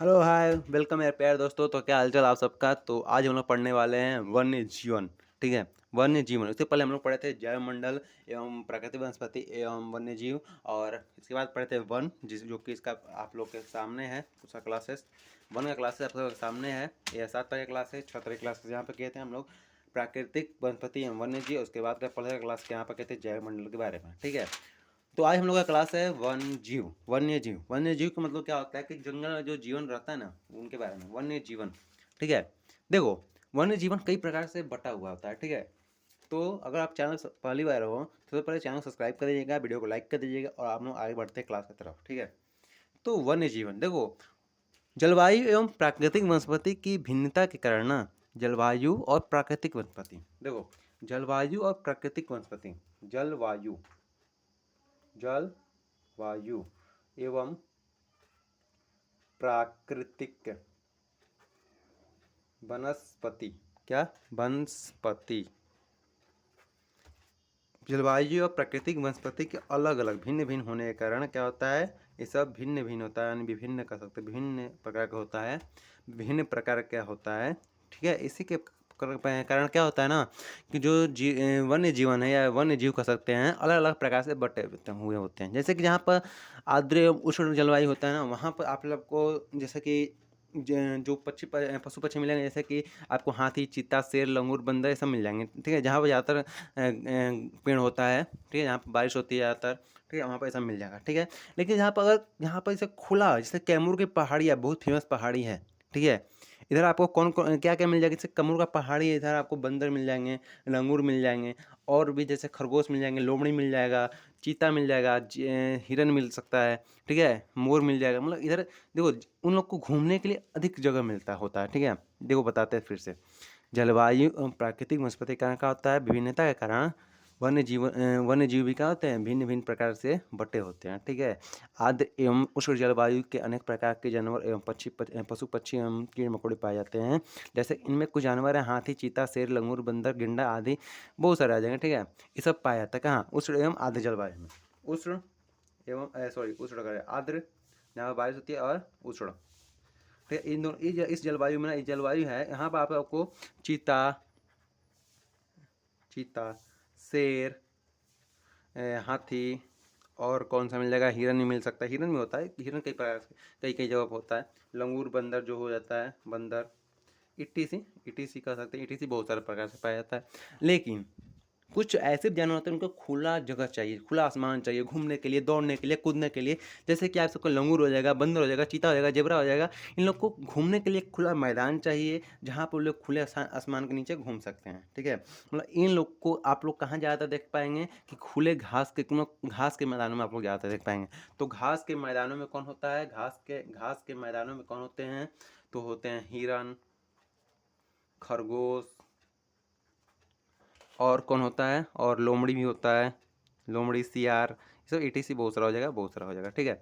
Hello hi welcome मेरे प्यारे दोस्तों। तो क्या हालचाल आप सबका। तो आज हम लोग पढ़ने वाले हैं वन्य जीवन। ठीक है, वन्य जीवन। उससे पहले हम लोग पढ़े थे जैव मंडल एवं प्राकृतिक वनस्पति एवं वन्य जीव, और इसके बाद पढ़े थे वन, जिस जो कि इसका आप लोग के सामने है उसका क्लासेस। वन का क्लासेस आप लोग के सामने है। यह 7 तरह की क्लास है, 6 तरह की क्लासेस यहाँ पे किए थे हम लोग प्राकृतिक वनस्पति एवं वन्य जीव। उसके बाद का पढ़े क्लास यहाँ पर कहते हैं जैव मंडल के बारे में। ठीक है, तो आज हम लोग का क्लास है वन जीव, वन्य जीव। वन्य जीव का मतलब क्या होता है कि जंगल में जो जीवन रहता है ना, उनके बारे में वन्य जीवन। ठीक है, देखो वन्य जीवन कई प्रकार से बटा हुआ होता है। ठीक है, तो अगर आप चैनल पहली बार हो तो सबसे पहले चैनल सब्सक्राइब कर दीजिएगा, वीडियो को लाइक कर दीजिएगा, और आप लोग आगे बढ़ते हैं क्लास की तरफ। ठीक है, तो वन्य जीवन देखो, जलवायु एवं प्राकृतिक वनस्पति की भिन्नता के कारण ना, जलवायु और प्राकृतिक वनस्पति। देखो, जलवायु और प्राकृतिक वनस्पति, जलवायु, जल वायु एवं प्राकृतिक वनस्पति, क्या वनस्पति, जलवायु और प्राकृतिक वनस्पति के अलग अलग भिन्न भिन्न होने के कारण क्या होता है, ये सब भिन्न भिन्न होता है, यानी विभिन्न कर सकते, विभिन्न प्रकार का होता है, विभिन्न प्रकार का होता है। ठीक है, इसी के कारण क्या होता है ना कि जो वन्य जीवन है या वन्य जीव कह सकते हैं, अलग अलग प्रकार से बटे हुए होते हैं। जैसे कि जहाँ पर आर्द्र एवं उष्ण जलवायु होता है ना, वहाँ पर आप लोग को जैसे कि जो पशु पक्षी मिलेंगे, जैसे कि आपको हाथी, चीता, शेर, लंगूर, बंदर, ये सब मिल जाएंगे। ठीक है, जहाँ पर ज़्यादातर पेड़ होता है, ठीक है, जहाँ पर बारिश होती है ज़्यादातर, ठीक है, वहाँ पर ऐसा मिल जाएगा। ठीक है, लेकिन जहाँ पर अगर यहाँ पर जैसे खुला, जैसे कैमूर की पहाड़ी है, बहुत फेमस पहाड़ी है। ठीक है, इधर आपको कौन कौन क्या क्या मिल जाएगा, जैसे कैमूर का पहाड़ी है, इधर आपको बंदर मिल जाएंगे, लंगूर मिल जाएंगे, और भी जैसे खरगोश मिल जाएंगे, लोमड़ी मिल जाएगा, चीता मिल जाएगा, हिरन मिल सकता है। ठीक है, मोर मिल जाएगा। मतलब इधर देखो, उन लोग को घूमने के लिए अधिक जगह मिलता होता है। ठीक है, देखो बताते हैं फिर से। जलवायु एवं प्राकृतिक वनस्पति कारण क्या होता है, विभिन्नता के कारण वन्य जीव भी क्या होते हैं, भिन्न भिन्न प्रकार से बटे होते हैं। ठीक है, आर्द्र एवं उष्ण जलवायु के अनेक प्रकार के जानवर एवं पशु पक्षी एवं कीड़े मकोड़े पाए जाते हैं। जैसे इनमें कुछ जानवर हैं, हाथी, चीता, शेर, लंगूर, बंदर, गेंडा आदि बहुत सारे आ जाएंगे। ठीक है, ये सब पाया जाता है कहाँ, उष्ण एवं आर्द्र जलवायु में। उष्ण एवं उष्ण करें आर्द्र, जहाँ बारिश होती है, और उष्ण। ठीक है, इन दोनों इस जलवायु में ना, इस जलवायु है, यहाँ पर आपको चीता, चीता, शेर, हाथी, और कौन सा मिल जाएगा, हिरन भी मिल सकता है। हिरन भी होता है, हिरन कई प्रकार से कई कई जगह पर होता है। लंगूर, बंदर जो हो जाता है, बंदर, ईटीसी कह सकते हैं। ईटीसी बहुत सारे प्रकार से पाया जाता है। लेकिन कुछ ऐसे जानवर होते हैं, उनको खुला जगह चाहिए, खुला आसमान चाहिए घूमने के लिए, दौड़ने के लिए, कूदने के लिए। जैसे कि आप सबको लंगूर हो जाएगा, बंदर हो जाएगा, चीता हो जाएगा, जेबरा हो जाएगा। इन लोग को घूमने के लिए खुला मैदान चाहिए, जहाँ पर लोग खुले आसमान के नीचे घूम सकते हैं। ठीक है, मतलब इन लोग को आप लोग कहाँ ज़्यादातर देख पाएंगे कि खुले घास के मैदानों में आप लोग ज़्यादातर देख पाएंगे। तो घास के मैदानों में कौन होता है, घास के मैदानों में कौन होते हैं, तो होते हैं हिरन, खरगोश, और कौन होता है, और लोमड़ी भी होता है, लोमड़ी, सियार, ये सब ईटीसी बहुत सारा हो जाएगा, बहुत सारा हो जाएगा। ठीक है,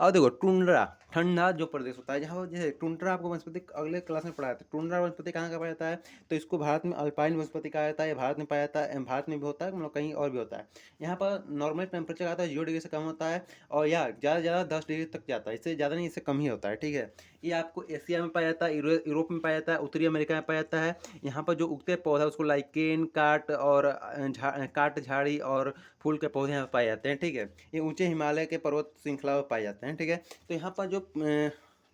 और देखो टुंड्रा, ठंडा जो प्रदेश होता है, जहाँ जैसे टुंड्रा आपको वनस्पति अगले क्लास में पढ़ाया था। टुंड्रा वनस्पति कहाँ का पाया जाता है, तो इसको भारत में अल्पाइन वनस्पति कहा जाता है। ये भारत में पाया जाता है, भारत में भी होता है, मतलब कहीं और भी होता है। यहाँ पर नॉर्मल टेम्परेचर आता है 0 डिग्री से कम होता है, और या ज़्यादा से ज़्यादा 10 डिग्री तक जाता है, इससे ज़्यादा नहीं, इससे कम ही होता है। ठीक है, ये आपको एशिया में पाया जाता है, यूरोप में पाया जाता है, उत्तरी अमेरिका में पाया जाता है। यहाँ पर जो उगते पौधा है उसको लाइकेन, काट, झाड़ी और फूल के पौधे यहाँ पाए जाते हैं। ठीक है, ये ऊंचे हिमालय के पर्वत श्रृंखला में पाए जाते हैं। ठीक है, तो यहाँ पर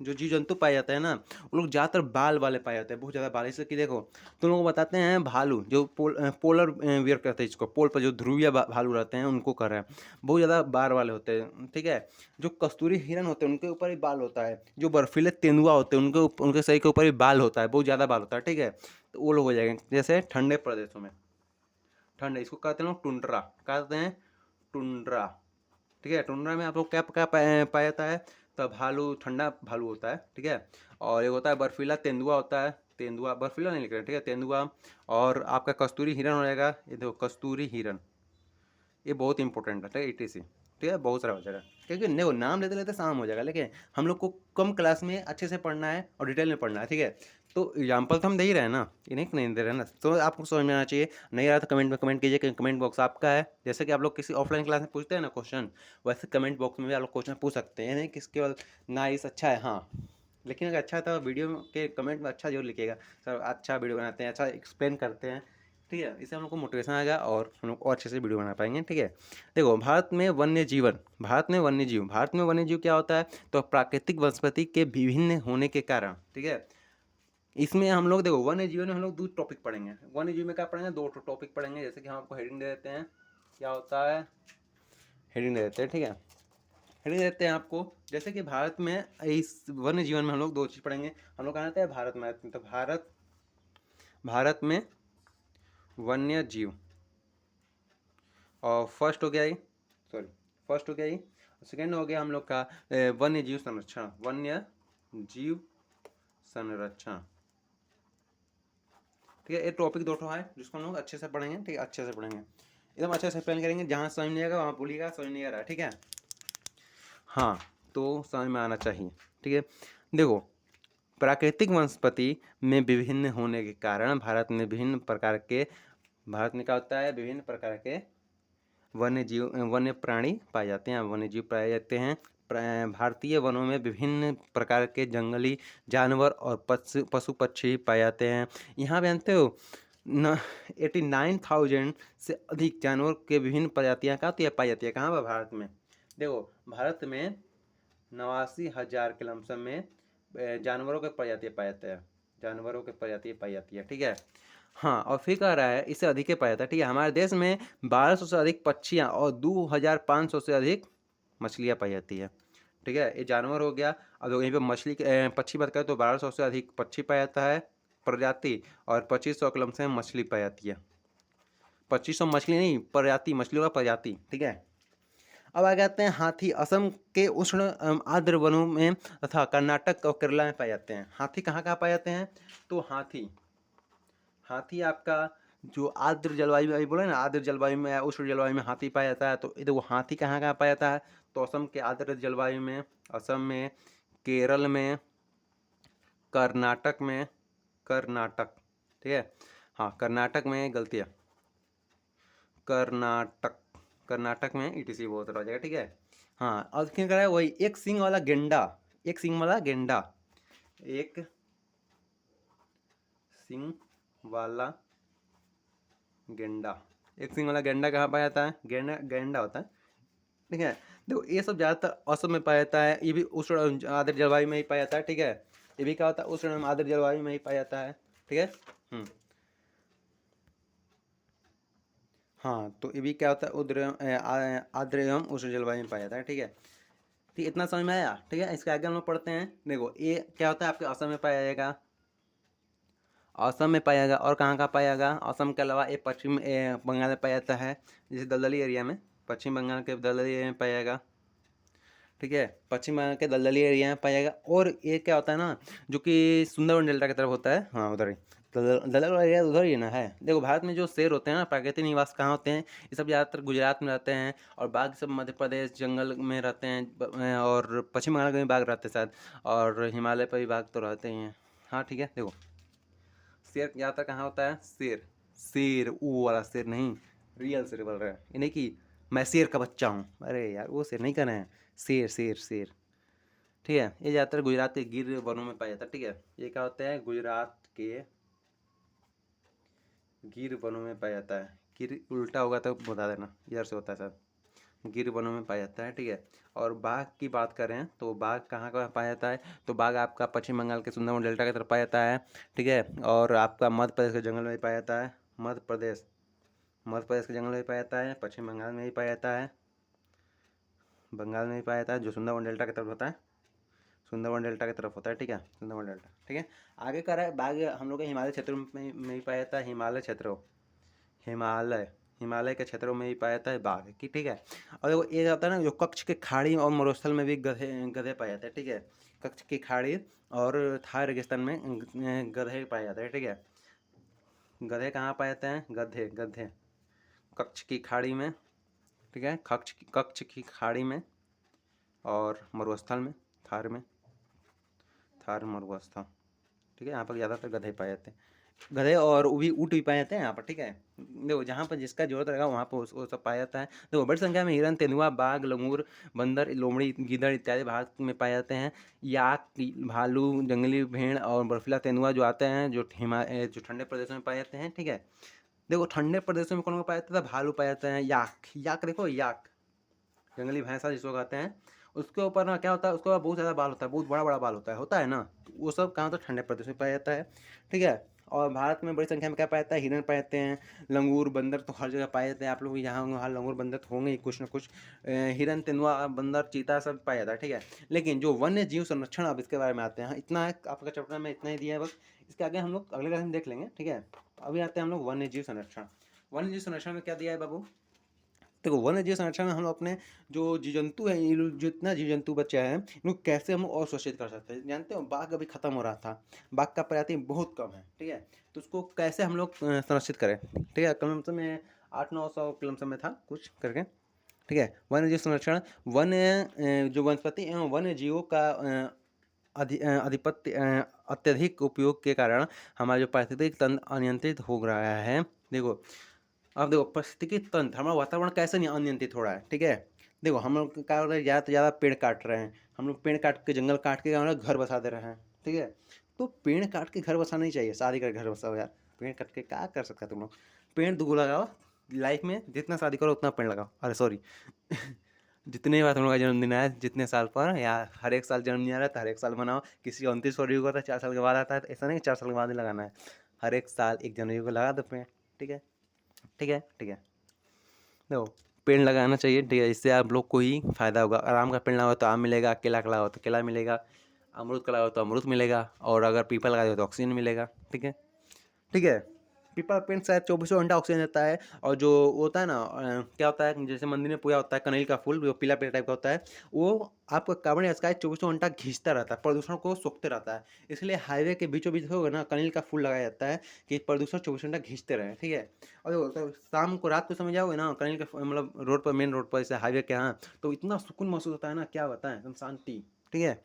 जो जीव जंतु पाए जाते हैं ना, वो लोग ज़्यादातर बाल वाले पाए जाते हैं, बहुत ज़्यादा बाल। इसलिए कि देखो, तो लोग बताते हैं भालू, जो पोलर वियर कहते हैं इसको, पोल पर जो ध्रुवीय भालू रहते हैं उनको कर रहे हैं, बहुत ज़्यादा बार वाले होते हैं। ठीक है, जो कस्तूरी हिरन होते हैं उनके ऊपर ही बाल होता है, जो बर्फीले तेंदुआ होते हैं उनके शरीर के ऊपर ही बाल होता है, बहुत ज़्यादा बाल होता है। ठीक है, तो वो लोग हो जाएंगे जैसे ठंडे प्रदेशों में। ठंडे, इसको कहते हैं लोग टुंड्रा, कहते हैं टुंड्रा। ठीक है, टुंड्रा में आप लोग क्या क्या पाया जाता है, तो भालू, ठंडा भालू होता है। ठीक है, और एक होता है बर्फीला तेंदुआ होता है, तेंदुआ बर्फीला नहीं लिख रहे, ठीक है, तेंदुआ। और आपका कस्तूरी हिरन हो जाएगा, ये देखो कस्तूरी हिरन, ये बहुत इंपॉर्टेंट है। ठीक है, ईटीसी, ठीक है, बहुत सारा हो जाएगा, क्योंकि देखो नाम लेते लेते शाम हो जाएगा, लेकिन हम लोग को कम क्लास में अच्छे से पढ़ना है और डिटेल में पढ़ना है। ठीक है, तो एग्जाम्पल तो हम दे ही रहे हैं ना, ये नहीं दे रहे हैं ना, तो आपको समझ में आना चाहिए। नहीं रहा तो कमेंट में कमेंट कीजिए, कि कमेंट बॉक्स आपका है। जैसे कि आप लोग किसी ऑफलाइन क्लास में पूछते हैं ना क्वेश्चन, वैसे कमेंट बॉक्स में भी आप लोग क्वेश्चन पूछ सकते हैं, नहीं कि इसके बाद नाइस, अच्छा है, हाँ, लेकिन अगर अच्छा था वीडियो के कमेंट में अच्छा जरूर लिखिएगा, सर अच्छा वीडियो बनाते हैं, अच्छा एक्सप्लेन करते हैं, ठीक है। इससे हम लोग को मोटिवेशन आएगा और हम लोग और अच्छे से वीडियो बना पाएंगे, ठीक है। देखो भारत में वन्य जीव क्या होता है, तो प्राकृतिक वनस्पति के विभिन्न होने के कारण, ठीक है। इसमें हम लोग देखो वन्य जीवन में हम लोग दो टॉपिक पढ़ेंगे। वन्य जीव में क्या पढ़ेंगे, दो टॉपिक पढ़ेंगे। जैसे कि हम आपको हेडिंग दे देते हैं, क्या होता है, हेडिंग दे देते हैं, ठीक है। हेडिंग देते हैं आपको, जैसे कि भारत में इस वन्य जीवन में हम लोग दो चीज़ पढ़ेंगे। हम लोग कहते हैं भारत में, तो भारत में वन्य जीव, और फर्स्ट हो गया ही, सेकेंड हो गया हम लोग का वन्य जीव संरक्षण, ठीक है। ये टॉपिक दो है जिसको हम लोग अच्छे से पढ़ेंगे, ठीक है, अच्छे से पढ़ेंगे, एकदम अच्छे से प्लान करेंगे। जहाँ समझ नहीं आएगा वहाँ बोलिएगा समझ नहीं आ रहा है, ठीक है। हाँ, तो समझ में आना चाहिए, ठीक है। देखो प्राकृतिक वनस्पति में विभिन्न होने के कारण भारत में क्या होता है, विभिन्न प्रकार के वन्य प्राणी पाए जाते हैं, वन्य जीव पाए जाते हैं। भारतीय वनों में विभिन्न प्रकार के जंगली जानवर और पशु पक्षी पाए जाते हैं। यहाँ पे जानते हो न 89,000 से अधिक जानवर के विभिन्न प्रजातियाँ कहाँ तो पाई जाती है, कहाँ पर, भारत में। देखो भारत में 89,000 के लमसम में जानवरों के प्रजातियाँ पाई जाती है, ठीक है। हाँ, और फिर कह रहा है इससे अधिक ही पाया जाता है, ठीक है। हमारे देश में 1200 से अधिक पक्षियाँ और 2500 से अधिक मछलियाँ पाई जाती है, ठीक है। ये जानवर हो गया। अब यहीं पे पक्षी बात करें तो 1200 से अधिक पक्षी पाया जाता है प्रजाति, और 2500 के लमसम मछली पाई जाती है। 2500 मछली नहीं, प्रजाति, मछलियों का प्रजाति, ठीक है। अब आ जाते हैं हाथी। असम के उष्ण आर्द्र वनों में तथा कर्नाटक और केरला में पाए जाते हैं। हाथी कहाँ कहाँ पाए जाते हैं, तो हाथी आपका जो आर्द्र जलवायु में, बोले ना आर्द्र जलवायु में, उष्ण जलवायु में हाथी पाया जाता है। तो देखो हाथी कहाँ कहाँ पाया जाता है, तो असम के आर्द्र जलवायु में, असम में, केरल में, कर्नाटक में, ठीक है। हाँ, कर्नाटक में, गलती है, कर्नाटक में ETC बहुत रह जाएगा, ठीक है। हाँ, और क्या करा है, वही एक सींग वाला गेंडा, एक सींग वाला गेंडा कहाँ पाया जाता है, गेंडा होता है, ठीक है। देखो ये सब ज़्यादातर असम में पाया जाता है। ये भी उष्ण आर्द्र जलवायु में ही पाया जाता है, ठीक है। ये भी क्या होता है, उष्ण आर्द्र जलवायु में ही पाया जाता है, ठीक है। हाँ, तो ये भी क्या होता है, आर्द्र एवं उष्ण जलवायु में पाया जाता है, ठीक है। ठीक, इतना समझ में आया, ठीक है। इसके आगे हम लोग पढ़ते हैं। देखो ये क्या होता है, आपके असम में पाया जाएगा, और कहाँ कहाँ पाया जाएगा, असम के अलावा ये पश्चिम बंगाल में पाया जाता है, जैसे दलदली एरिया में, पश्चिम बंगाल के दलदली एरिया में पाया जाएगा, ठीक है। पश्चिम बंगाल के दलदली एरिया में पाया जाएगा। और ये क्या होता है ना, जो कि सुंदरवन डेल्टा की तरफ होता है, हाँ उधर ही दलदल एरिया उधर ही ना है। देखो भारत में जो शेर होते हैं ना, प्राकृतिक निवास कहाँ होते हैं, ये सब ज़्यादातर गुजरात में रहते हैं, और बाघ सब मध्य प्रदेश जंगल में रहते हैं, और पश्चिम बंगाल में भी बाघ रहते हैं शायद, और हिमालय पर भी बाघ तो रहते ही हैं। हाँ ठीक है। देखो शेर ज़्यादातर कहाँ होता है, शेर वो वाला शेर नहीं, रियल शेर बोल रहे हैं, ये नहीं कि मैं शेर का बच्चा हूँ, अरे यार वो शेर नहीं कर रहे हैं, शेर, ठीक है। ये ज़्यादातर गुजरात के गिर वनों में पाया जाता है, ठीक है। ये क्या होता है, गुजरात के गिर वनों में पाया जाता है। गिर उल्टा होगा तो बता देना, इधर से होता है सर, गिर वनों में पाया जाता है, ठीक है। और बाघ की बात करें तो बाघ कहाँ कहाँ पाया जाता है, तो बाघ आपका पश्चिम बंगाल के सुंदरवन डेल्टा की तरफ पाया जाता है, ठीक है। और आपका मध्य प्रदेश के जंगल में पाया जाता है, मध्य प्रदेश के जंगल में पाया जाता है, पश्चिम बंगाल में भी पाया जाता है, जो सुंदरवन डेल्टा की तरफ होता है, ठीक है, सुंदरवन डेल्टा, ठीक है। आगे का रहा है बाघ हम लोग के हिमालय क्षेत्रों में ही पाया जाता है, हिमालय के क्षेत्रों में ही पाया जाता है बाघ की, ठीक है। और देखो ये होता है ना, जो कच्छ के खाड़ी और मरुस्थल में भी गधे पाए जाते हैं, ठीक है। कच्छ की खाड़ी और थार रेगिस्तान में गधे पाए जाते हैं, ठीक है। गधे कहाँ पाए जाते हैं, गधे कच्छ की खाड़ी में, ठीक है, कच्छ की खाड़ी में और मरुस्थल में, थार मरुस्थल, ठीक है। यहाँ पर ज़्यादातर गधे पाए जाते हैं। गधे और वो भी ऊँट भी पाए जाते हैं यहाँ पर, ठीक है। देखो जहाँ पर जिसका जरूरत रहेगा वहाँ पर वो सब पाया जाता है। देखो बड़ी संख्या में हिरन, तेंदुआ, बाघ, लंगूर, बंदर, लोमड़ी, गीदड़ इत्यादि भारत में पाए जाते हैं। याक, भालू, जंगली भेड़ और बर्फीला तेंदुआ जो आते हैं जो ठंडे प्रदेशों में पाए जाते हैं, ठीक है। देखो ठंडे प्रदेशों में कौन कौन पाया जाता है? भालू पाया जाता है, याक, याक देखो याक, जंगली भैंसा जिसको कहते हैं, उसके ऊपर ना क्या होता है, उसके ऊपर बहुत ज़्यादा बाल होता है, बहुत बड़ा बड़ा बाल होता है ना। तो वो सब कहाँ होता है? ठंडे प्रदेश में पाया जाता है, ठीक है। और भारत में बड़ी संख्या में क्या पाया जाता है? हिरन पाए जाते हैं, लंगूर, बंदर तो हर जगह पाए जाते हैं। आप लोग यहाँ वहाँ लंगूर बंदर तो होंगे ही कुछ ना कुछ। हिरन, तेंदुआ, बंदर, चीता सब पाया जाता है, ठीक है। लेकिन जो वन्य जीव संरक्षण, अब इसके बारे में आते हैं। इतना है आपका चैप्टर में, इतना ही दिया है बस। इसके आगे हम लोग अगले क्लास में देख लेंगे, ठीक है। अभी आते हैं हम लोग वन्य जीव संरक्षण। वन्य जीव संरक्षण में क्या दिया है बाबू? देखो वन्य जीव संरक्षण में हम लोग अपने जो जीव जंतु है, ये लोग जितना जीव जंतु बचा है, इनको कैसे हम और सुरक्षित कर सकते हैं। जानते हो बाघ अभी खत्म हो रहा था, बाघ का प्रजाति बहुत कम है, ठीक है। तो उसको कैसे हम लोग संरक्षित करें, ठीक है। कम से में 800-900 किलोमीटर में था कुछ करके, ठीक है। वन्य जीव संरक्षण, जो वनस्पति एवं वन्य जीवों का अधिपत्य अत्यधिक उपयोग के कारण हमारा जो पारिस्थितिक तंत्र अनियंत्रित हो रहा है। देखो अब देखो पारिस्थितिकी तंत्र, हमारा वातावरण कैसे नहीं अनियंत्रित हो रहा है, ठीक है। देखो हम लोग क्या हो रहा है, ज़्यादा से ज़्यादा पेड़ काट रहे हैं। हम लोग पेड़ काट के, जंगल काट के हम लोग घर बसा दे रहे हैं, ठीक है। तो पेड़ काट के घर बसाना नहीं चाहिए, शादी कर घर बसाओ यार। पेड़ काट के क्या कर सकते हैं तुम लोग? पेड़ दुगो लगाओ लाइफ में, जितना शादी करो उतना पेड़ लगाओ। अरे सॉरी जितने बार तुम लोग का जन्मदिन आया, जितने साल पर, या हर एक साल जन्मदिन आ रहा है तो हर एक साल मनाओ। किसी 29 फरवरी को आता है 4 साल के बाद आता है, तो ऐसा नहीं कि 4 साल के बाद ही लगाना है। हर एक साल 1 जनवरी को लगा दो पेड़, ठीक है, ठीक है, ठीक है। देखो पेड़ लगाना चाहिए, ठीक है। इससे आप लोग को ही फायदा होगा। अगर आम का पेड़ लगाओ तो आम मिलेगा, केला का लगाओ तो केला मिलेगा, अमरूद का लगाओ तो अमरूद मिलेगा, और अगर पीपल लगाओ तो ऑक्सीजन मिलेगा, ठीक है, ठीक है। पीपल पेड़ शायद 24 घंटा ऑक्सीजन देता है। और जो होता है ना, क्या होता है, जैसे मंदिर में पूजा होता है, कनैल का फूल जो पीला पीला टाइप का होता है, वो आपका कार्बन डाइऑक्साइड 24 घंटा खींचता रहता है, प्रदूषण को सोखते रहता है। इसलिए हाईवे के बीचों बीच होगा ना, कनैल का फूल लगाया जाता है कि प्रदूषण 24 घंटा खींचते रहे, ठीक है। और तो शाम को, रात को समय जाओगे ना कनैल का मतलब रोड पर, मेन रोड पर, जैसे हाईवे के यहाँ, तो इतना सुकून महसूस होता है ना, क्या बताएं, एकदम शांति, ठीक है।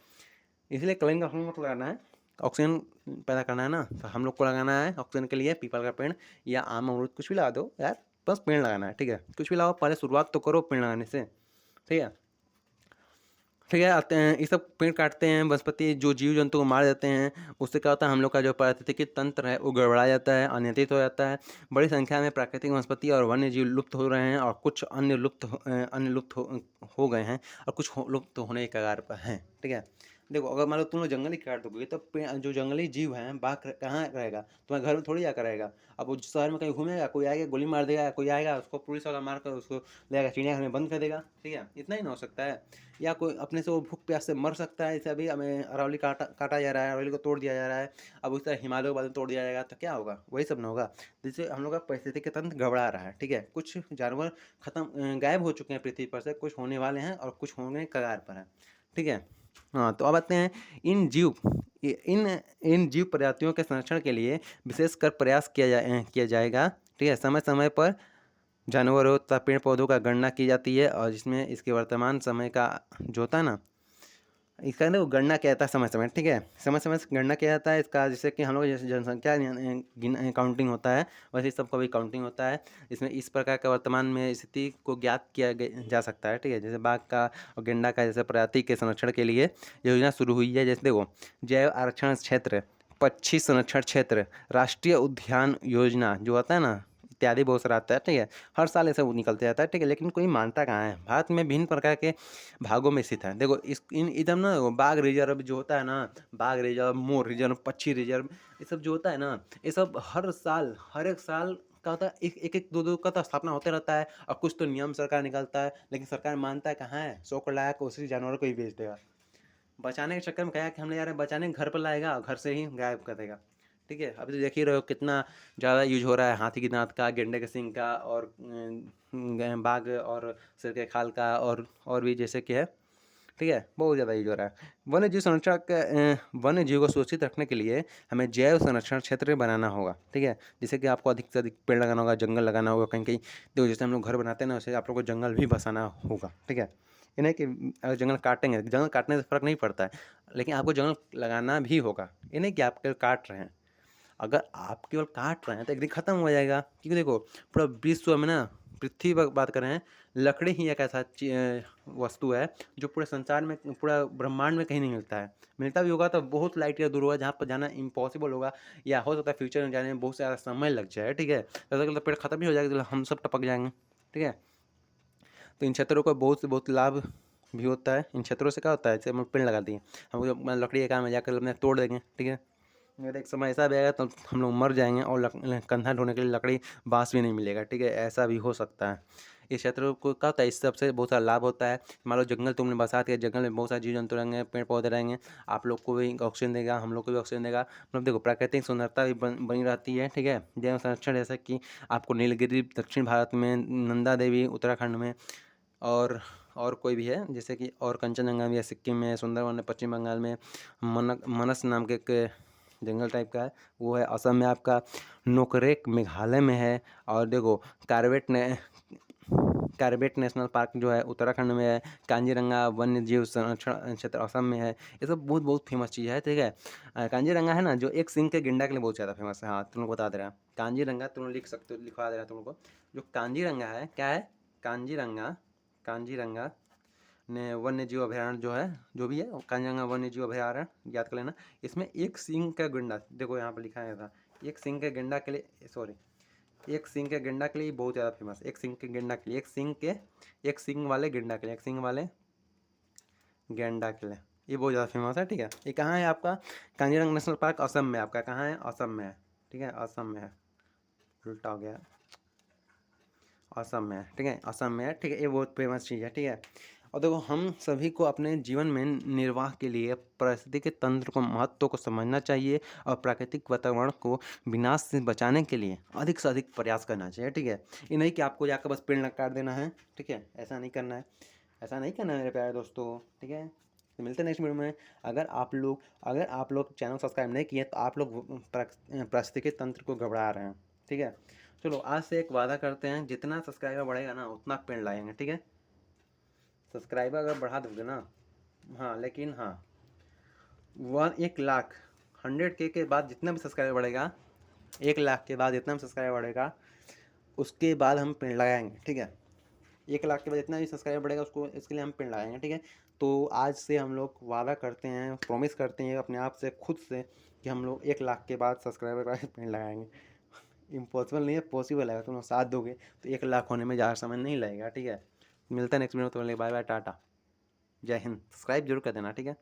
इसलिए कनैल का फूल मत लगाना है, ऑक्सीजन पैदा करना है ना, तो हम लोग को लगाना है ऑक्सीजन के लिए पीपल का पेड़ या आम अमरूद कुछ भी लगा दो यार, बस पेड़ लगाना है, ठीक है। कुछ भी लगाओ, पहले शुरुआत तो करो पेड़ लगाने से, ठीक है, ठीक है। आते हैं, ये सब पेड़ काटते हैं, वनस्पति जो जीव जंतु को मार देते हैं, उससे क्या होता है, हम लोग का जो पारिस्थितिकी तंत्र है वो गड़बड़ा जाता है, अनियंत्रित हो जाता है। बड़ी संख्या में प्राकृतिक वनस्पति और वन्य जीव लुप्त हो रहे हैं, और कुछ अन्य लुप्त हो गए हैं, और कुछ लुप्त होने के कगार पर हैं, ठीक है। देखो अगर मान लो तुम लोग जंगल ही काट दोगे तो जो जंगली जीव हैं, बाघ कहाँ रहेगा? तुम्हारे घर में थोड़ी जाकर रहेगा। अब वो शहर में कहीं घूमेगा, कोई आएगा गोली मार देगा, कोई आएगा उसको पुलिस वाला मार कर उसको ले जाकर चिड़ियाघर में बंद कर देगा, ठीक है। इतना ही ना हो सकता है। या कोई अपने से वो भूख प्यास से मर सकता है। जैसे अभी हमें अरावली काटा जा रहा है, अरावली को तोड़ दिया जा रहा है। अब उस तरह हिमालय को बाद में तोड़ दिया जाएगा तो क्या होगा? वही सब ना होगा, जिससे हम लोग का पारिस्थितिक तंत्र गड़बड़ा रहा है, ठीक है। कुछ जानवर गायब हो चुके हैं पृथ्वी पर से, कुछ होने वाले हैं, और कुछ होने कगार पर है, ठीक है। हाँ तो अब आते हैं इन जीव प्रजातियों के संरक्षण के लिए विशेषकर प्रयास किया जाएगा, ठीक है। समय समय पर जानवरों तथा पेड़ पौधों का गणना की जाती है, और जिसमें इसके वर्तमान समय का जो होता है ना, इसका ना वो गणना किया जाता है समय समय, ठीक है। समय समय से गणना किया जाता है इसका, जैसे कि हम लोग जैसे जनसंख्या काउंटिंग होता है, वैसे इस सबका भी काउंटिंग होता है। इसमें इस प्रकार का वर्तमान में स्थिति को ज्ञात किया जा सकता है, ठीक है। जैसे बाघ का और गेंडा का जैसे प्रजाति के संरक्षण के लिए योजना शुरू हुई है। जैसे देखो जैव आरक्षण क्षेत्र, पक्षी संरक्षण क्षेत्र, राष्ट्रीय उद्यान योजना जो होता है ना, इत्यादि बहुत सारा आता है, ठीक है। हर साल ऐसा वो निकलते रहता है, ठीक है। लेकिन कोई मानता कहाँ है? भारत में विभिन्न प्रकार के भागों में स्थित है। देखो इस इन एकदम ना बाघ रिजर्व जो होता है ना, बाघ रिजर्व, मोर रिजर्व, पक्षी रिजर्व, ये सब जो होता है ना, ये सब हर एक साल का होता है। एक दो दो का तो स्थापना होते रहता है, और कुछ तो नियम सरकार निकालता है, लेकिन सरकार मानता है कहाँ है? 100 को लाया को उसी जानवरों को ही बेच देगा। बचाने के चक्कर में कहा कि हमने यार बचाने घर पर लाएगा और घर से ही गायब कर देगा, ठीक है। अभी तो देख ही रहे हो कितना ज़्यादा यूज हो रहा है हाथी के दांत का, गेंडे के सींग का, और बाघ और शेर के खाल का, और भी जैसे कि है, ठीक है, बहुत ज़्यादा यूज हो रहा है। वन्य जीव संरक्षण वन्य जीव को सुरक्षित रखने के लिए हमें जैव संरक्षण क्षेत्र बनाना होगा, ठीक है। जैसे कि आपको अधिक से अधिक पेड़ लगाना होगा, जंगल लगाना होगा, कहीं कहीं देखो जैसे हम लोग घर बनाते हैं ना, वैसे आप लोग को जंगल भी बसाना होगा, ठीक है। ये नहीं कि अगर जंगल काटेंगे, जंगल काटने से फ़र्क नहीं पड़ता है, लेकिन आपको जंगल लगाना भी होगा। ये नहीं कि आप केवल काट रहे हैं, अगर आप केवल काट रहे हैं तो एक दिन ख़त्म हो जाएगा, क्योंकि देखो पूरा विश्व में ना, पृथ्वी पर बात कर रहे हैं, लकड़ी ही एक ऐसा वस्तु है जो पूरे संसार में, पूरा ब्रह्मांड में कहीं नहीं मिलता है। मिलता भी होगा तो बहुत लाइट ईयर दूर होगा, जहाँ पर जाना इम्पॉसिबल होगा, या हो सकता है फ्यूचर में जाने में बहुत ज़्यादा समय लग जाए, ठीक है। तब तक तो पेड़ खत्म ही हो जाएगा, तो हम सब टपक जाएंगे, ठीक है। तो इन क्षेत्रों का बहुत से बहुत लाभ भी होता है। इन क्षेत्रों से क्या होता है, जैसे हम पेड़ लगा दिए, हम लकड़ी का काम है, जाकर अपने तोड़ देंगे, ठीक है। अगर एक समय ऐसा भी आएगा तो हम लोग मर जाएंगे और कंधा ढोने के लिए लकड़ी, बांस भी नहीं मिलेगा, ठीक है। ऐसा भी हो सकता है। इस क्षेत्र को क्या होता है, इस सबसे बहुत सारा लाभ होता है। मान लो जंगल तुमने बसा दिया, जंगल में बहुत सारे जीव जंतु रहेंगे, पेड़ पौधे रहेंगे, आप लोग को भी ऑक्सीजन देगा, हम लोग को भी ऑक्सीजन देगा। मतलब देखो प्राकृतिक सुंदरता भी बनी रहती है, ठीक है। जैव संरक्षण, जैसे कि आपको नीलगिरी दक्षिण भारत में, नंदा देवी उत्तराखंड में, और कोई भी है जैसे कि, और कंचनजंगा भी है सिक्किम में, सुंदरवन है पश्चिम बंगाल में, मनस नाम के एक जंगल टाइप का है वो है असम में, आपका नोकरेक मेघालय में है। और देखो कार्बेट नेशनल पार्क जो है उत्तराखंड में है, कांजीरंगा वन्य जीव संरक्षण क्षेत्र असम में है। ये सब बहुत बहुत फेमस चीज़ है, ठीक है। कांजीरंगा है ना, जो एक सिंह के गेंडा के लिए बहुत ज़्यादा फेमस है। हाँ, तुम लोग बता दे रहा, कांजीरंगा तुम लिख सकते हो, लिखवा दे रहा तुम लोग को। जो कांजीरंगा है, क्या है, कांजीरंगा, कांजीरंगा ने वन्य जीव अभयारण्य जो है, जो भी है कांजीरंगा वन्य जीव अभयारण्य, याद कर लेना। इसमें एक सिंह का गेंडा, देखो यहाँ पर लिखा है था, एक सिंह के गेंडा के लिए, सॉरी, एक सिंह के गेंडा के लिए बहुत ज़्यादा फेमस, एक सिंह के गेंडा के लिए, एक सिंह वाले गेंडा के लिए, एक सिंह वाले गेंडा के लिए, ये बहुत ज़्यादा फेमस है, ठीक है। ये कहाँ है आपका, कांजीरंगा नेशनल पार्क असम में, आपका कहाँ है, असम में है, ठीक है। असम में है, उल्टा हो गया, असम में है, ठीक है, असम में है, ठीक है। ये बहुत फेमस चीज़ है, ठीक है। और देखो हम सभी को अपने जीवन में निर्वाह के लिए पारिस्थितिक तंत्र को, महत्व को समझना चाहिए, और प्राकृतिक वातावरण को विनाश से बचाने के लिए अधिक से अधिक प्रयास करना चाहिए, ठीक है। ये नहीं कि आपको जाकर बस पेड़ काट देना है, ठीक है, ऐसा नहीं करना है, ऐसा नहीं करना है मेरे प्यारे दोस्तों, ठीक है। तो मिलते हैं नेक्स्ट वीडियो में। अगर आप लोग चैनल सब्सक्राइब नहीं किए तो आप लोग पारिस्थितिकी तंत्र को घबरा रहे हैं, ठीक है। चलो आज से एक वादा करते हैं, जितना सब्सक्राइबर बढ़ेगा ना उतना पेड़ लाएंगे, ठीक है। सब्सक्राइबर अगर बढ़ा दोगे ना, हाँ, लेकिन हाँ, 1 लाख 100K के बाद जितना भी सब्सक्राइबर बढ़ेगा, 1 लाख के बाद जितना भी सब्सक्राइबर बढ़ेगा उसके बाद हम पेड़ लगाएंगे, ठीक है। 1 लाख के बाद जितना भी सब्सक्राइबर बढ़ेगा उसको, इसके लिए हम पेड़ लगाएंगे, ठीक है। तो आज से हम लोग वादा करते हैं, प्रॉमिस करते हैं अपने आप से, खुद से, कि हम लोग 1 लाख के बाद सब्सक्राइबर के बाद पेड़ लगाएंगे। इम्पॉसिबल नहीं है, पॉसिबल है, तुम लोग साथ दोगे तो 1 लाख होने में ज़्यादा समय नहीं लगेगा, ठीक है। मिलता है नेक्स्ट वीडियो में, तो बाय बाय, टाटा, जय हिंद। सब्सक्राइब जरूर कर देना, ठीक है।